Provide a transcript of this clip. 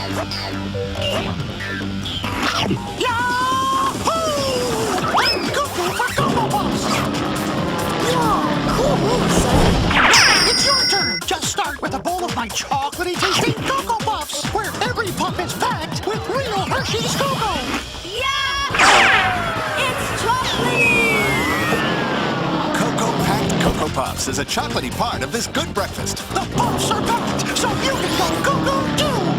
Yahoo! I'm Cuckoo for Cocoa Puffs! Wow, cool! It's your turn! Just start with a bowl of my chocolatey tasting Cocoa Puffs, where every puff is packed with real Hershey's cocoa! It's chocolatey! Cocoa-packed Cocoa Puffs is a chocolatey part of this good breakfast. The puffs are packed, so you can go cuckoo too!